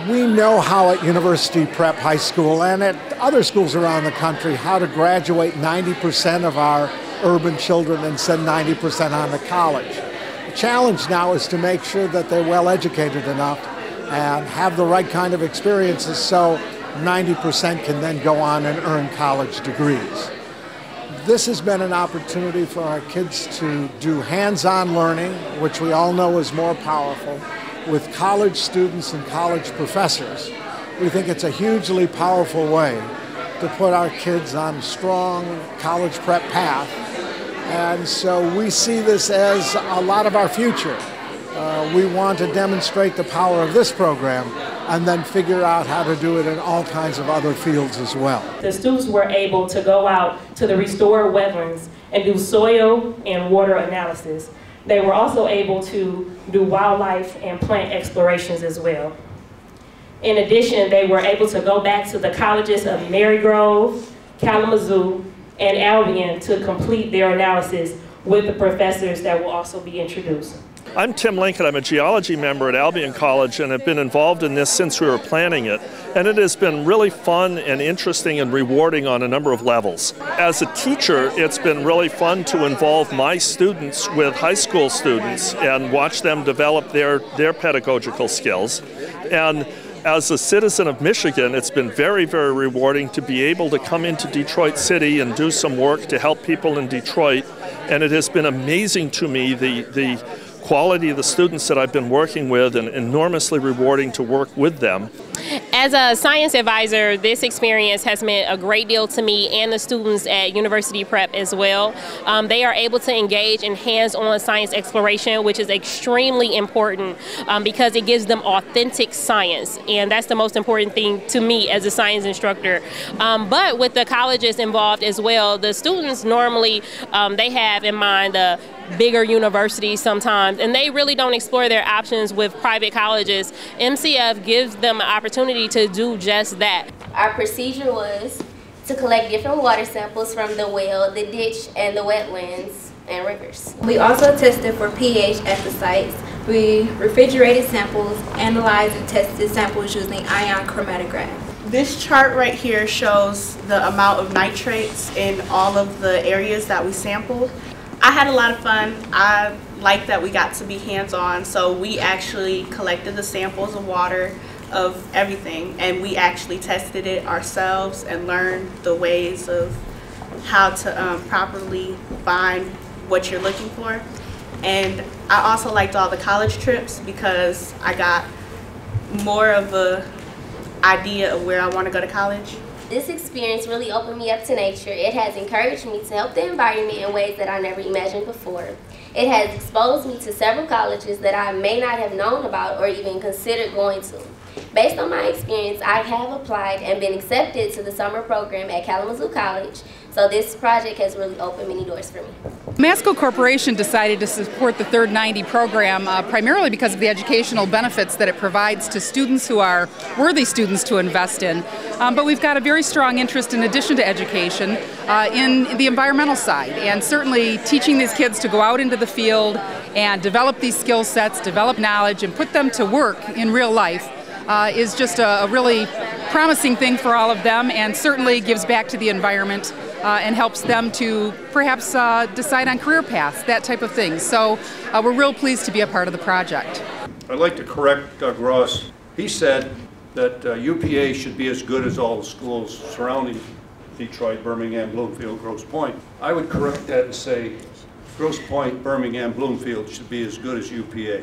We know how at University Prep High School and at other schools around the country how to graduate 90% of our urban children and send 90% on to college. The challenge now is to make sure that they're well educated enough and have the right kind of experiences so 90% can then go on and earn college degrees. This has been an opportunity for our kids to do hands-on learning, which we all know is more powerful, with college students and college professors. We think it's a hugely powerful way to put our kids on a strong college prep path. And so we see this as a lot of our future. We want to demonstrate the power of this program and then figure out how to do it in all kinds of other fields as well. The students were able to go out to the restored wetlands and do soil and water analysis. They were also able to do wildlife and plant explorations as well. In addition, they were able to go back to the colleges of Marygrove, Kalamazoo, and Albion to complete their analysis with the professors that will also be introduced. I'm Tim Lincoln. I'm a geology member at Albion College and have been involved in this since we were planning it. And it has been really fun and interesting and rewarding on a number of levels. As a teacher, it's been really fun to involve my students with high school students and watch them develop their pedagogical skills. And as a citizen of Michigan, it's been very, very rewarding to be able to come into Detroit City and do some work to help people in Detroit. And it has been amazing to me, the quality of the students that I've been working with, and enormously rewarding to work with them. As a science advisor, this experience has meant a great deal to me and the students at University Prep as well. They are able to engage in hands-on science exploration, which is extremely important because it gives them authentic science, and that's the most important thing to me as a science instructor. But with the colleges involved as well, the students normally, they have in mind the bigger universities sometimes, and they really don't explore their options with private colleges. MCF gives them an opportunity to do just that. Our procedure was to collect different water samples from the well, the ditch, and the wetlands and rivers. We also tested for pH at the sites. We refrigerated samples, analyzed and tested samples using ion chromatograph. This chart right here shows the amount of nitrates in all of the areas that we sampled. I had a lot of fun. I like that we got to be hands-on, so we actually collected the samples of water of everything, and we actually tested it ourselves and learned the ways of how to properly find what you're looking for. And I also liked all the college trips because I got more of an idea of where I want to go to college. This experience really opened me up to nature. It has encouraged me to help the environment in ways that I never imagined before. It has exposed me to several colleges that I may not have known about or even considered going to. Based on my experience, I have applied and been accepted to the summer program at Kalamazoo College, so this project has really opened many doors for me. Masco Corporation decided to support the Third 90 program primarily because of the educational benefits that it provides to students who are worthy students to invest in. But we've got a very strong interest, in addition to education, in the environmental side, and certainly teaching these kids to go out into the field and develop these skill sets, develop knowledge, and put them to work in real life is just a really promising thing for all of them, and certainly gives back to the environment and helps them to perhaps decide on career paths, that type of thing. So we're real pleased to be a part of the project. I'd like to correct Doug Ross. He said that UPA should be as good as all the schools surrounding Detroit, Birmingham, Bloomfield, Grosse Pointe. I would correct that and say Grosse Pointe, Birmingham, Bloomfield should be as good as UPA.